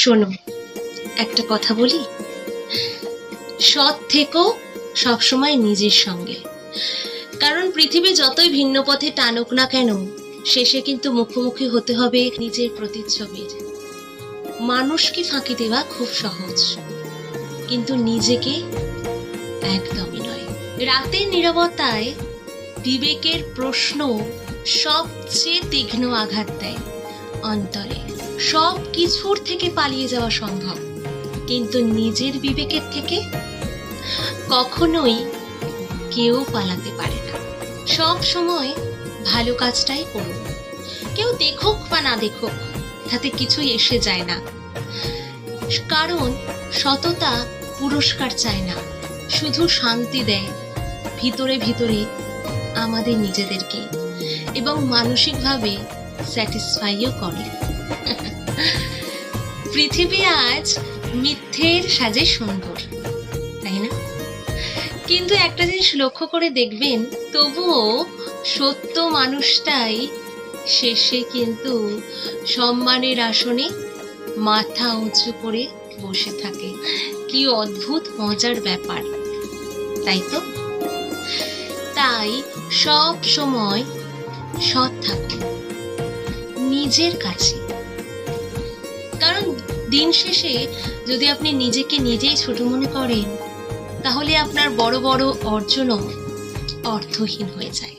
শোনো, একটা কথা বলি, সৎ থেকো সবসময় নিজের সঙ্গে। কারণ পৃথিবী যতই ভিন্ন পথে টানুক না কেন, শেষে কিন্তু মুখোমুখি হতে হবে নিজের প্রতিচ্ছবির। মানুষকে ফাঁকি দেওয়া খুব সহজ, কিন্তু নিজেকে একদমই নয়। রাতের নীরবতায় বিবেকের প্রশ্ন সবচেয়ে তীক্ষ্ণ আঘাত দেয় অন্তরে। সব কিছুর থেকে পালিয়ে যাওয়া সম্ভব, কিন্তু নিজের বিবেকের থেকে কখনোই কেউ পালাতে পারে না। সব সময় ভালো কাজটাই করুন, কেউ দেখুক বা না দেখুক, তাতে কিছুই এসে যায় না। কারণ সততা পুরস্কার চায় না, শুধু শান্তি দেয় ভিতরে ভিতরে আমাদের নিজেদেরকে, এবং মানসিকভাবে স্যাটিসফাইও করে। পৃথিবী আজ মিথ্যের সাজে সুন্দর, তাই না? কিন্তু একটা জিনিস লক্ষ্য করে দেখবেন, তবুও সত্য মানুষটাই শেষে কিন্তু সম্মানের আসনে মাথা উঁচু করে বসে থাকে। কি অদ্ভুত মজার ব্যাপার, তাই তো? তাই সব সময় সৎ থাকুন নিজের কাছে। কারণ দিন শেষে যদি আপনি নিজেকে নিজেই ছোট মনে করেন, তাহলে আপনার বড় বড় অর্জনও অর্থহীন হয়ে যায়।